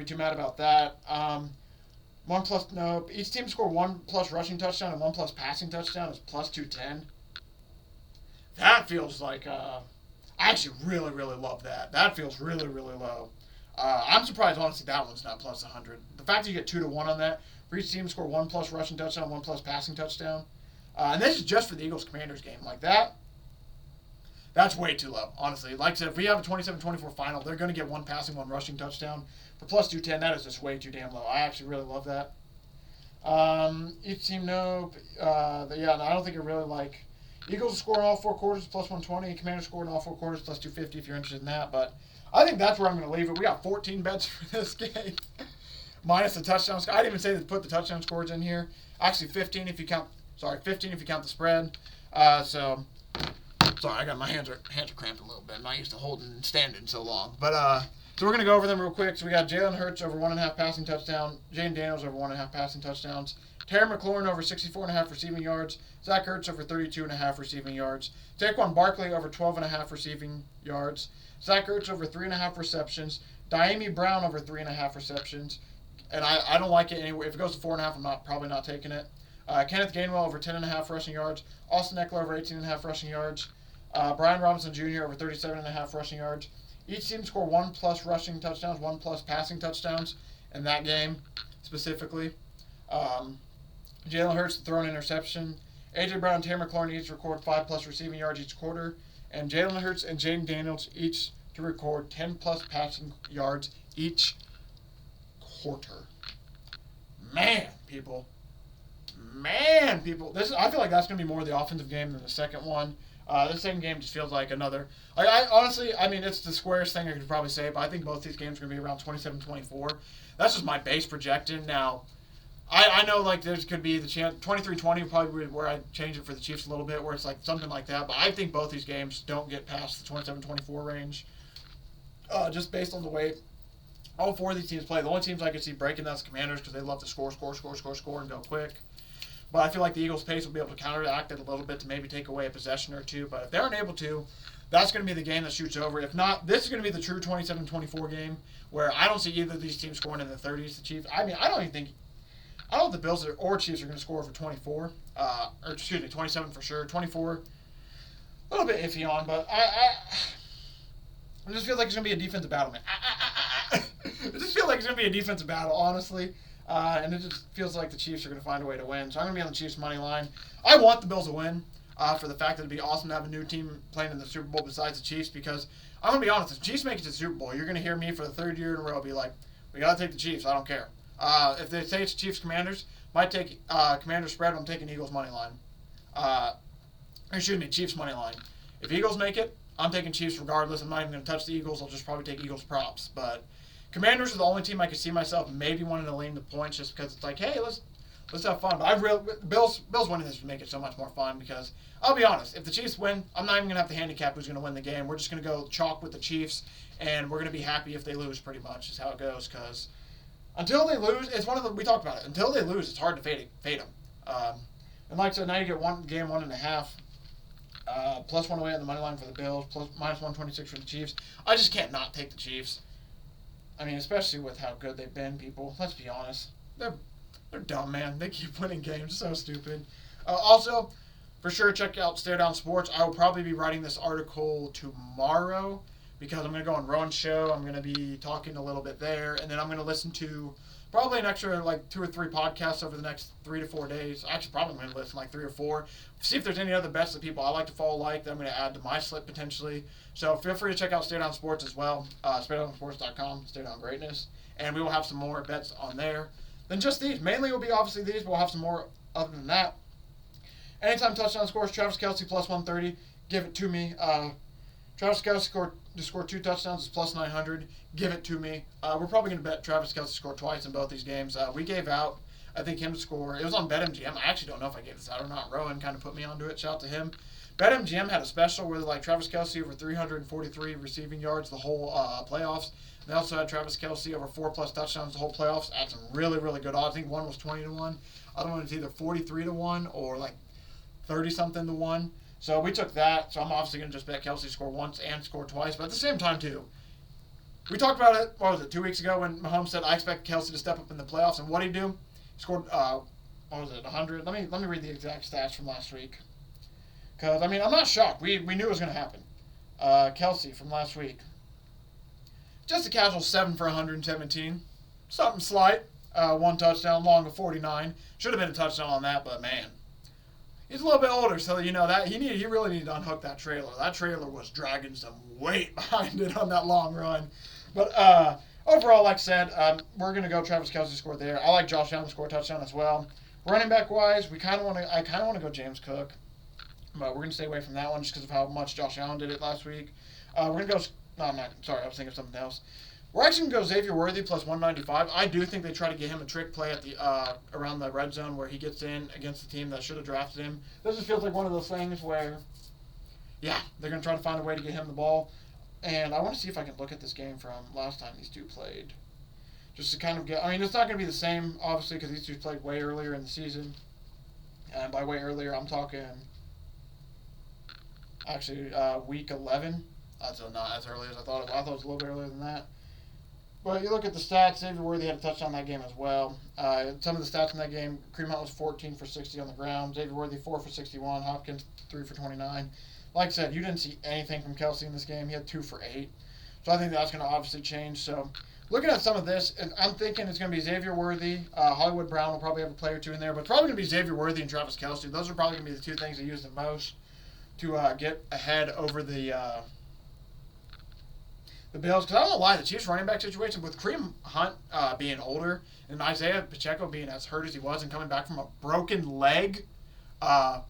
too mad about that. Each team scored 1 plus rushing touchdown and 1 plus passing touchdown is plus 210. That feels like I actually really, really love that. That feels really, really low. I'm surprised, honestly, that one's not plus 100. The fact that you get 2 to 1 on that, for each team score 1 plus rushing touchdown, 1 plus passing touchdown. And this is just for the Eagles-Commanders game. Like that, that's way too low, honestly. Like I said, if we have a 27-24 final, they're going to get 1 passing, 1 rushing touchdown. For plus 210, that is just way too damn low. I actually really love that. Each team, nope. I don't think I really like. Eagles score in all 4 quarters, plus 120. Commanders score in all 4 quarters, plus 250 if you're interested in that. But I think that's where I'm going to leave it. We got 14 bets for this game. Minus the touchdowns. I didn't even say to put the touchdown scores in here. Actually, 15 if you count the spread. Sorry, I got my hands are cramped a little bit. I'm not used to holding and standing so long. But so we're gonna go over them real quick. So we got Jalen Hurts over 1.5 passing touchdown. Jaden Daniels over 1.5 passing touchdowns. Terry McLaurin over 64.5 receiving yards. Zach Ertz over 32.5 receiving yards. Saquon Barkley over 12.5 receiving yards. Zach Ertz over 3.5 receptions. Diami Brown over 3.5 receptions. And I don't like it anyway. If it goes to 4.5, I'm probably not taking it. Kenneth Gainwell over 10.5 rushing yards. Austin Eckler over 18.5 rushing yards. Brian Robinson Jr. over 37.5 rushing yards. Each team score 1 plus rushing touchdowns, 1 plus passing touchdowns in that game specifically. Jalen Hurts to throw an interception. A.J. Brown and Terry McLaurin each record 5 plus receiving yards each quarter. And Jalen Hurts and Jaden Daniels each to record 10 plus passing yards each quarter. Man, people. I feel like that's going to be more of the offensive game than the second one. This second game just feels like another. Honestly, it's the squarest thing I could probably say, but I think both these games are going to be around 27-24. That's just my base projection. Now, I know, like, there could be the chance, 23-20 probably where I change it for the Chiefs a little bit, where it's like something like that. But I think both these games don't get past the 27-24 range, just based on the way all four of these teams play. The only teams I could see breaking that's the Commanders because they love to score, and go quick. But I feel like the Eagles' pace will be able to counteract it a little bit to maybe take away a possession or two. But if they aren't able to, that's going to be the game that shoots over. If not, this is going to be the true 27-24 game where I don't see either of these teams scoring in the 30s. The Chiefs, I don't think the Bills or Chiefs are going to score for 24. Or excuse me, 27 for sure. 24, a little bit iffy on, but I just feel like it's going to be a defensive battle, man. It just feels like it's going to be a defensive battle, honestly. And it just feels like the Chiefs are going to find a way to win. So I'm going to be on the Chiefs' money line. I want the Bills to win for the fact that it'd be awesome to have a new team playing in the Super Bowl besides the Chiefs, because I'm going to be honest, if the Chiefs make it to the Super Bowl, you're going to hear me for the third year in a row be like, we got to take the Chiefs. I don't care. If they say it's Chiefs-Commanders, might take Commanders spread, but I'm taking Eagles' money line. Chiefs' money line. If Eagles make it, I'm taking Chiefs regardless. I'm not even going to touch the Eagles. I'll just probably take Eagles props. But Commanders are the only team I could see myself maybe wanting to lean the points just because it's like, hey, let's have fun. But Bills winning this would make it so much more fun because I'll be honest, if the Chiefs win, I'm not even going to have to handicap who's going to win the game. We're just going to go chalk with the Chiefs, and we're going to be happy if they lose pretty much is how it goes because until they lose, it's we talked about it. Until they lose, it's hard to fade them. And like I said, now you get one game, 1.5. Plus one away on the money line for the Bills, plus minus 126 for the Chiefs. I just can't not take the Chiefs. I mean, especially with how good they've been, people. Let's be honest. They're dumb, man. They keep winning games. So stupid. Also, for sure, check out Stare Down Sports. I will probably be writing this article tomorrow because I'm going to go on Rowan's show. I'm going to be talking a little bit there. And then I'm going to listen to probably an extra, 2 or 3 podcasts over the next 3 to 4 days. Actually, probably going to listen 3 or 4. See if there's any other bets that people I like to follow that I'm going to add to my slip potentially. So feel free to check out Stare Down Sports as well. StareDownSports.com, Stare Down Greatness. And we will have some more bets on there than just these. Mainly it will be obviously these, but we'll have some more other than that. Anytime touchdown scores, Travis Kelce plus 130. Give it to me. Travis Kelce to score 2 touchdowns is plus 900. Give it to me. We're probably going to bet Travis Kelce to score twice in both these games. We gave out, I think, him to score. It was on BetMGM. I actually don't know if I gave this out or not. Rowan kind of put me onto it. Shout out to him. BetMGM had a special where Travis Kelce over 343 receiving yards the whole playoffs. They also had Travis Kelce over 4+ touchdowns the whole playoffs at some really, really good odds. I think one was 20-1. Other one was either 43-1 or 30-something to 1. So we took that. So I'm obviously going to just bet Kelce score once and score twice. But at the same time, too, we talked about it, 2 weeks ago when Mahomes said, I expect Kelce to step up in the playoffs. And what did he do? He scored, 100? Let me read the exact stats from last week. Because, I'm not shocked. We knew it was going to happen. Kelce from last week. Just a casual 7 for 117. Something slight. 1 touchdown, long of 49. Should have been a touchdown on that, but man. He's a little bit older, so that he really needed to unhook that trailer. That trailer was dragging some weight behind it on that long run. But overall, like I said, we're gonna go Travis Kelce score there. I like Josh Allen to score a touchdown as well. Running back wise, I kind of want to go James Cook, but we're gonna stay away from that one just because of how much Josh Allen did it last week. We're gonna go. No, I'm not. Sorry, I was thinking of something else. We're actually going to go Xavier Worthy plus 195. I do think they try to get him a trick play at the around the red zone where he gets in against the team that should have drafted him. This just feels like one of those things where, yeah, they're going to try to find a way to get him the ball. And I want to see if I can look at this game from last time these two played. Just to kind of get, it's not going to be the same, obviously, because these two played way earlier in the season. And by way earlier, I'm talking, actually, week 11. That's not as early as I thought it was. I thought it was a little bit earlier than that. But you look at the stats, Xavier Worthy had a touchdown that game as well. Some of the stats in that game, Kareem Hunt was 14 for 60 on the ground. Xavier Worthy 4 for 61. Hopkins 3 for 29. Like I said, you didn't see anything from Kelce in this game. He had 2 for 8. So I think that's going to obviously change. So looking at some of this, I'm thinking it's going to be Xavier Worthy. Hollywood Brown will probably have a play or two in there. But it's probably going to be Xavier Worthy and Travis Kelce. Those are probably going to be the two things they use the most to get ahead over the Bills, because I don't know why the Chiefs running back situation with Kareem Hunt being older and Isaiah Pacheco being as hurt as he was and coming back from a broken leg. I'm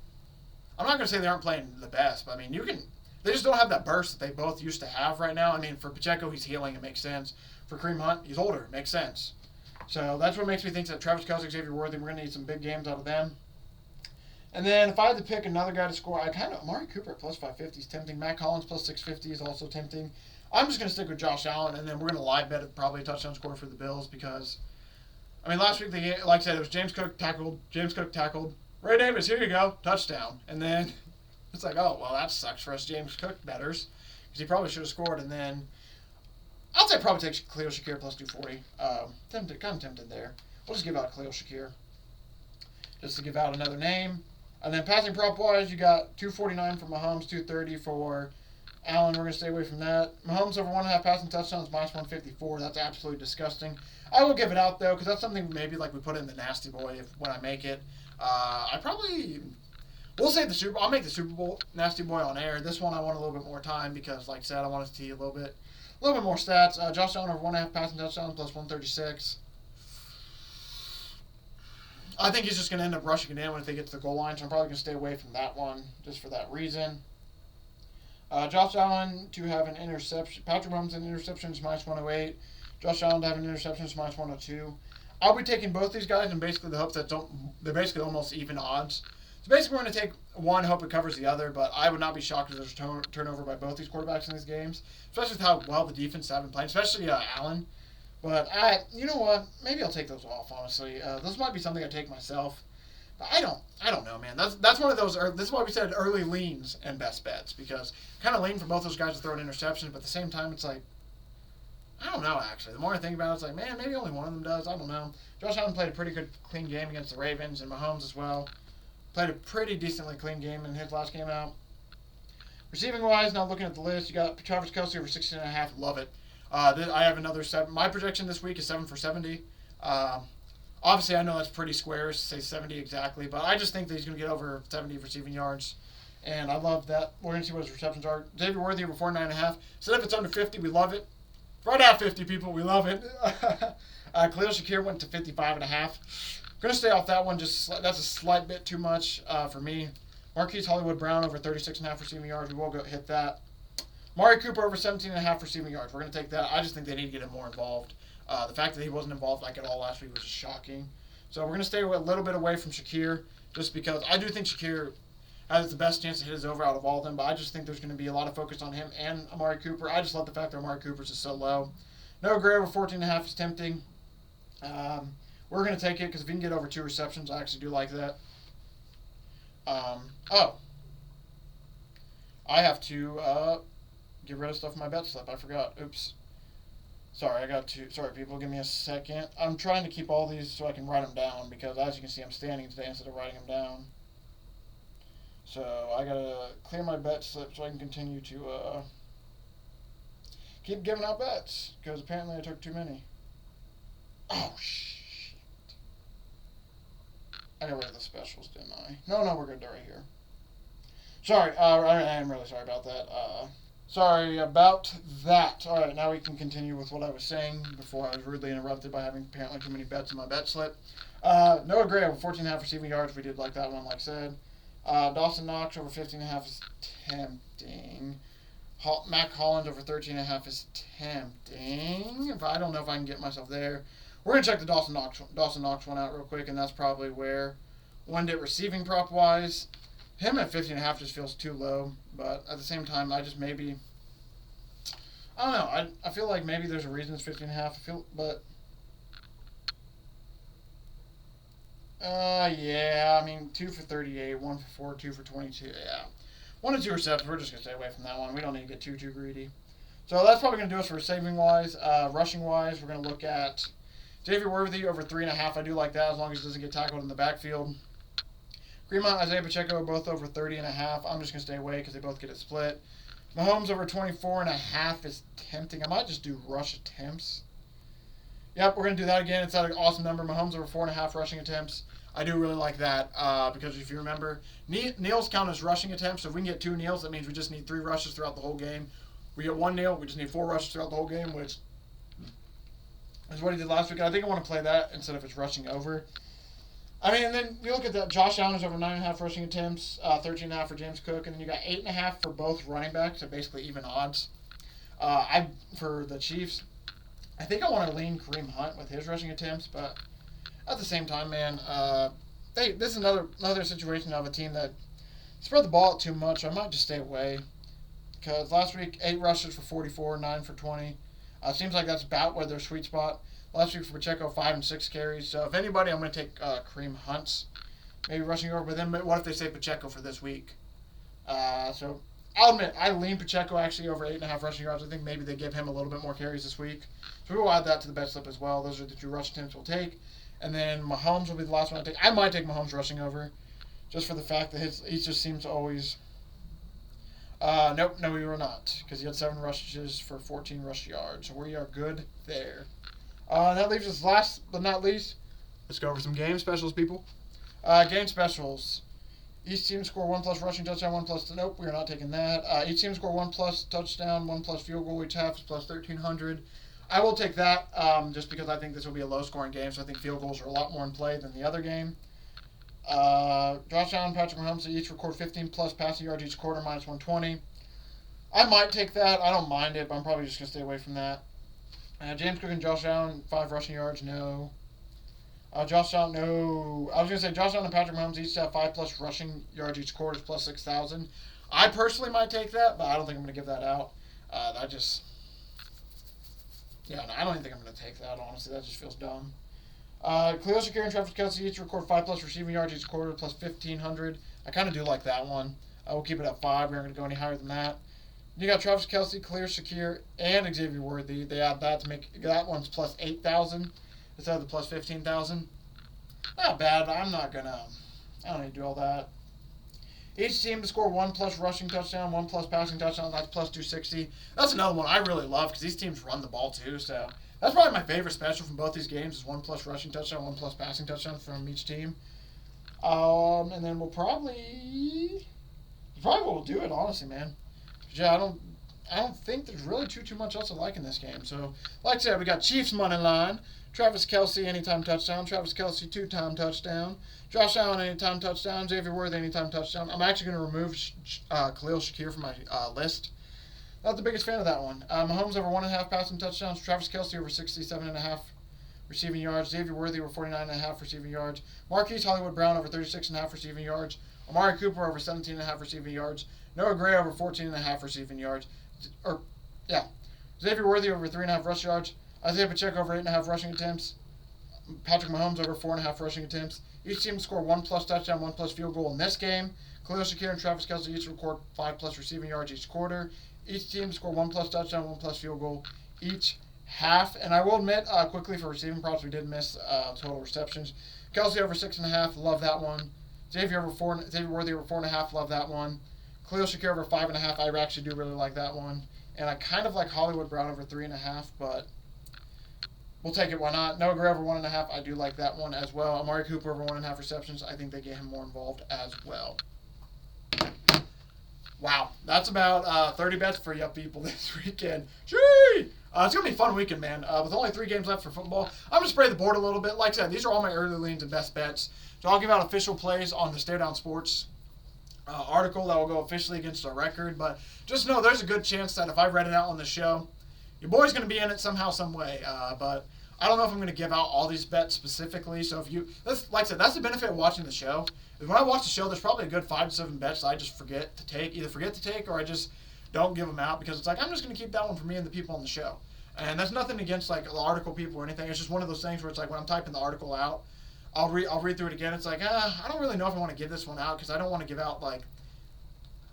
not going to say they aren't playing the best, but they just don't have that burst that they both used to have right now. For Pacheco, he's healing, it makes sense. For Kareem Hunt, he's older, it makes sense. So that's what makes me think that Travis Kelce, Xavier Worthy, we're going to need some big games out of them. And then if I had to pick another guy to score, Amari Cooper at plus 550 is tempting. Matt Collins plus 650 is also tempting. I'm just going to stick with Josh Allen, and then we're going to live bet probably a touchdown score for the Bills because, I mean, last week, like I said, it was James Cook tackled. Ray Davis, here you go, touchdown. And then it's like, oh, well, that sucks for us James Cook bettors because he probably should have scored. And then I'll say probably take Khalil Shakir plus 240. Kind of tempted there. We'll just give out Khalil Shakir just to give out another name. And then passing prop-wise, you got 249 for Mahomes, 230 for Allen. We're going to stay away from that. Mahomes over 1.5 passing touchdowns, minus 154. That's absolutely disgusting. I will give it out, though, because that's something maybe like we put in the Nasty Boy when I make it. We'll say I'll make the Super Bowl Nasty Boy on air. This one I want a little bit more time because, like I said, I want to see a little bit more stats. Josh Allen over 1.5 passing touchdowns, plus 136. I think he's just going to end up rushing it in when they get to the goal line, so I'm probably going to stay away from that one just for that reason. Josh Allen to have an interception. Patrick Mahomes in interceptions, minus 108. Josh Allen to have an interception is minus 102. I'll be taking both these guys in basically the hopes that they're basically almost even odds. So basically we're going to take one, hope it covers the other, but I would not be shocked if there's a turnover by both these quarterbacks in these games, especially with how well the defense have been playing, especially Allen. But you know what? Maybe I'll take those off. Honestly, those might be something I take myself. But I don't know, man. That's one of those. This is why we said early leans and best bets because kind of lean for both those guys to throw an interception, but at the same time, it's like I don't know. Actually, the more I think about it, it's like man, maybe only one of them does. I don't know. Josh Allen played a pretty good, clean game against the Ravens, and Mahomes as well played a pretty decently clean game in his last game out. Receiving wise, now looking at the list, you got Travis Kelce over 16.5. Love it. I have another 7. My projection this week is 7 for 70. Obviously, I know that's pretty square, say 70 exactly, but I just think that he's going to get over 70 receiving yards, and I love that. We're going to see what his receptions are. Xavier Worthy over 49.5. So if it's under 50, we love it. Right at 50, people, we love it. Khalil Shakir went to 55.5. Going to stay off that one. That's a slight bit too much for me. Marquise Hollywood-Brown over 36.5 receiving yards. We will go hit that. Amari Cooper over 17.5 receiving yards. We're going to take that. I just think they need to get him more involved. The fact that he wasn't involved like at all last week was just shocking. So we're going to stay a little bit away from Shakir just because I do think Shakir has the best chance to hit his over out of all of them, but I just think there's going to be a lot of focus on him and Amari Cooper. I just love the fact that Amari Cooper's is so low. Noah Gray over 14.5 is tempting. We're going to take it because if he can get over 2 receptions, I actually do like that. I have to get rid of stuff in my bet slip. I forgot. Oops. Sorry, Sorry, people. Give me a second. I'm trying to keep all these so I can write them down because, as you can see, I'm standing today instead of writing them down. So I got to clear my bet slip so I can continue to keep giving out bets because apparently I took too many. Oh, shit. I got rid of the specials, didn't I? No, we're good. They're right here. Sorry. I am really sorry about that. Sorry about that. All right, now we can continue with what I was saying before I was rudely interrupted by having apparently too many bets in my bet slip. Noah Gray over 14.5 receiving yards. We did like that one, like I said. Dawson Knox over 15.5 is tempting. Matt Collins over 13.5 is tempting. I don't know if I can get myself there. We're going to check the Dawson Knox one out real quick, and that's probably where one did receiving prop-wise. Him at 15.5 just feels too low, but at the same time, I don't know. I feel like maybe there's a reason it's 15.5. Yeah, I mean, 2 for 38, 1 for 4, 2 for 22. Yeah, 1 and 2 receptions. We're just gonna stay away from that one. We don't need to get too greedy. So that's probably gonna do us for receiving wise. Rushing wise, we're gonna look at Xavier Worthy over 3.5. I do like that as long as he doesn't get tackled in the backfield. Greenmont, Isaiah Pacheco are both over 30.5. I'm just going to stay away because they both get it split. Mahomes over 24.5 is tempting. I might just do rush attempts. Yep, we're going to do that again. It's at an awesome number. Mahomes over 4.5 rushing attempts. I do really like that because if you remember, kneels count as rushing attempts. So if we can get 2 kneels, that means we just need 3 rushes throughout the whole game. We get 1 kneel, we just need 4 rushes throughout the whole game, which is what he did last week. And I think I want to play that instead of it's rushing over. I mean, and then you look at that. Josh Allen is over 9.5 rushing attempts, 13.5 for James Cook, and then you got 8.5 for both running backs, so basically even odds. For the Chiefs, I think I want to lean Kareem Hunt with his rushing attempts, but at the same time, man, this is another situation of a team that spread the ball out too much. I might just stay away because last week 8 rushes for 44, 9 for 20. Seems like that's about where their sweet spot. Last week for Pacheco, 5 and 6 carries. So if anybody, I'm going to take Kareem Hunt's maybe rushing over with him. But what if they say Pacheco for this week? So I'll admit I lean Pacheco actually over 8.5 rushing yards. I think maybe they give him a little bit more carries this week. So we will add that to the bet slip as well. Those are the 2 rush attempts we'll take. And then Mahomes will be the last one I take. I might take Mahomes rushing over, just for the fact that he just seems to always. Nope, no, we will not, because he had 7 rushes for 14 rush yards. So we are good there. That leaves us last but not least. Let's go over some game specials, people. Game specials. Each team score 1+ rushing touchdown, 1+. Nope, we are not taking that. Each team score 1+ touchdown, 1+ field goal. Each half is plus 1,300. I will take that just because I think this will be a low-scoring game, so I think field goals are a lot more in play than the other game. Josh Allen and Patrick Mahomes each record 15+ passing yards each quarter, minus 120. I might take that. I don't mind it, but I'm probably just going to stay away from that. James Cook and Josh Allen, 5 rushing yards, no. Josh Allen, no. I was going to say Josh Allen and Patrick Mahomes each have 5+ rushing yards each quarter, is plus 6,000. I personally might take that, but I don't think I'm going to give that out. Yeah, no, I don't even think I'm going to take that, honestly. That just feels dumb. Khalil Shakir and Travis Kelce each record 5+ receiving yards each quarter, plus 1,500. I kind of do like that one. We'll keep it at 5. We're not going to go any higher than that. You got Travis Kelce, Khalil Shakir, and Xavier Worthy. They add that to make that one's plus 8,000 instead of the plus 15,000. Not bad. I don't need to do all that. Each team to score 1+ rushing touchdown, 1+ passing touchdown. That's plus 260. That's another one I really love because these teams run the ball too. So that's probably my favorite special from both these games is 1+ rushing touchdown, 1+ passing touchdown from each team. And then we'll probably will do it, honestly, man. Yeah, I don't think there's really too much else I like in this game. So, like I said, we got Chiefs money line, Travis Kelce anytime touchdown, Travis Kelce 2-time touchdown, Josh Allen anytime touchdown, Xavier Worthy anytime touchdown. I'm actually going to remove Khalil Shakir from my list. Not the biggest fan of that one. Mahomes over 1.5 passing touchdowns, Travis Kelce over 67.5 receiving yards, Xavier Worthy over 49.5 receiving yards, Marquise Hollywood Brown over 36.5 receiving yards, Amari Cooper over 17.5 receiving yards, Noah Gray over 14.5 receiving yards. Xavier Worthy over 3.5 rush yards. Isaiah Pacheco over 8.5 rushing attempts. Patrick Mahomes over 4.5 rushing attempts. Each team score 1+ touchdown, 1+ field goal in this game. Khalil Shakir and Travis Kelce each record 5+ receiving yards each quarter. Each team score 1+ touchdown, 1+ field goal each half. And I will admit, quickly for receiving props, we did miss total receptions. Kelce over 6.5, love that one. Xavier Worthy over 4.5, love that one. Khalil Shakir over 5.5, I actually do really like that one. And I kind of like Hollywood Brown over 3.5, but we'll take it, why not? Noah Gray over 1.5, I do like that one as well. Amari Cooper over 1.5 receptions, I think they get him more involved as well. Wow, that's about 30 bets for you people this weekend. Gee! It's going to be a fun weekend, man. With only 3 games left for football, I'm going to spray the board a little bit. Like I said, these are all my early leans and best bets. So I'll give out official plays on the Stare Down Sports article that will go officially against our record. But just know there's a good chance that if I read it out on the show, your boy's going to be in it somehow, some way. But I don't know if I'm going to give out all these bets specifically. So like I said, that's the benefit of watching the show. Is when I watch the show, there's probably a good 5 to 7 bets that I just forget to take. Either forget to take or I just don't give them out because it's like, I'm just going to keep that one for me and the people on the show. And that's nothing against like the article people or anything. It's just one of those things where it's like when I'm typing the article out, I'll read through it again. It's like, I don't really know if I want to give this one out because I don't want to give out like,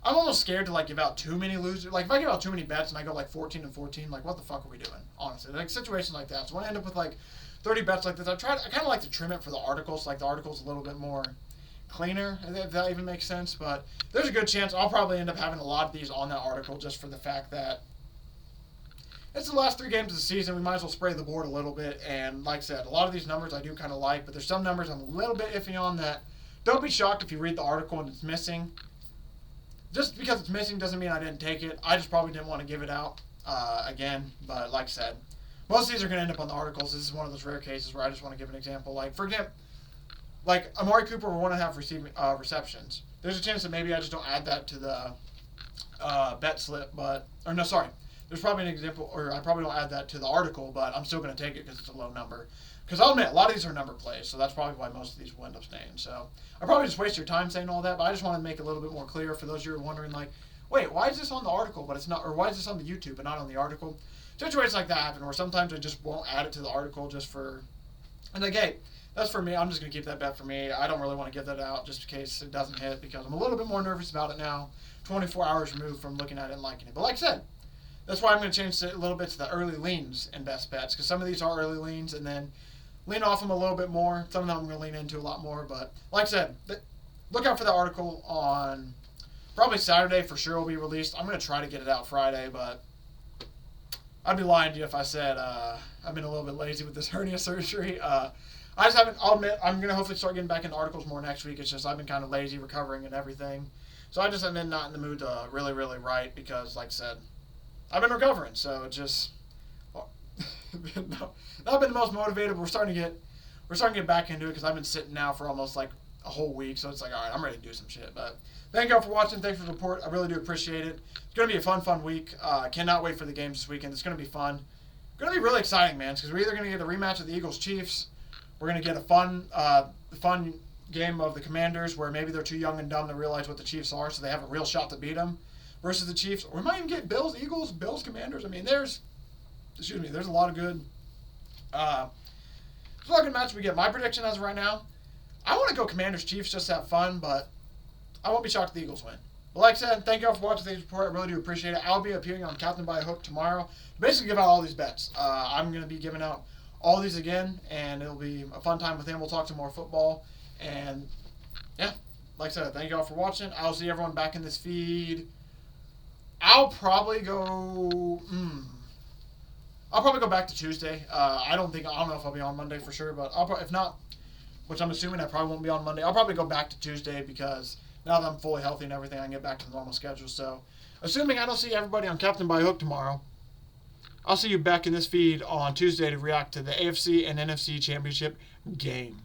I'm almost scared to like give out too many losers. Like if I give out too many bets and I go like 14-14, like what the fuck are we doing? Honestly, like situations like that. So when I end up with like 30 bets like this, I kind of like to trim it for the articles. Like the article's a little bit more cleaner, if that even makes sense. But there's a good chance I'll probably end up having a lot of these on that article just for the fact that it's the last 3 games of the season. We might as well spray the board a little bit. And like I said, a lot of these numbers I do kind of like, but there's some numbers I'm a little bit iffy on that. Don't be shocked if you read the article and it's missing. Just because it's missing doesn't mean I didn't take it. I just probably didn't want to give it out again. But like I said, most of these are going to end up on the articles. This is one of those rare cases where I just want to give an example. Like, for example, like Amari Cooper with 1.5 receptions. There's a chance that maybe I just don't add that to the bet slip. there's probably an example, or I probably don't add that to the article, but I'm still going to take it because it's a low number. Because I'll admit, a lot of these are number plays, so that's probably why most of these will end up staying. So I probably just waste your time saying all that, but I just want to make it a little bit more clear for those of you who are wondering, like, wait, why is this on the article, but it's not, or why is this on the YouTube but not on the article? Situations like that happen where sometimes I just won't add it to the article just for, and like, hey, that's for me. I'm just going to keep that bet for me. I don't really want to give that out just in case it doesn't hit because I'm a little bit more nervous about it now, 24 hours removed from looking at it and liking it. But like I said, that's why I'm going to change it a little bit to the early leans and best bets because some of these are early leans and then lean off them a little bit more. Some of them I'm going to lean into a lot more. But like I said, look out for the article on probably Saturday for sure will be released. I'm going to try to get it out Friday, but I'd be lying to you if I said I've been a little bit lazy with this hernia surgery. I just haven't, I'll admit, I'm going to hopefully start getting back into articles more next week. It's just I've been kind of lazy recovering and everything. So I just have been not in the mood to really, really write because, like I said, I've been recovering. So it just, not been the most motivated, but we're starting to get back into it because I've been sitting now for almost like a whole week. So it's like, all right, I'm ready to do some shit. But thank you all for watching. Thanks for the support. I really do appreciate it. It's going to be a fun week. I cannot wait for the games this weekend. It's going to be fun. It's going to be really exciting, man, because we're either going to get a rematch of the Eagles-Chiefs. We're going to get a fun game of the Commanders where maybe they're too young and dumb to realize what the Chiefs are, so they have a real shot to beat them versus the Chiefs. Or we might even get Bills, Eagles, Bills, Commanders. I mean, there's a lot of good matches we get. My prediction as of right now, I want to go Commanders, Chiefs just to have fun, but I won't be shocked if the Eagles win. But like I said, thank you all for watching today's report. I really do appreciate it. I'll be appearing on Captain by a Hook tomorrow to basically give out all these bets. I'm going to be giving out all these again, and it'll be a fun time with him. We'll talk some more football. And, yeah, like I said, thank you all for watching. I'll see everyone back in this feed. I'll probably go back to Tuesday. I don't know if I'll be on Monday for sure, but if not, which I'm assuming I probably won't be on Monday, I'll probably go back to Tuesday because now that I'm fully healthy and everything, I can get back to the normal schedule. So, assuming I don't see everybody on Captain by Hook tomorrow, I'll see you back in this feed on Tuesday to react to the AFC and NFC Championship game.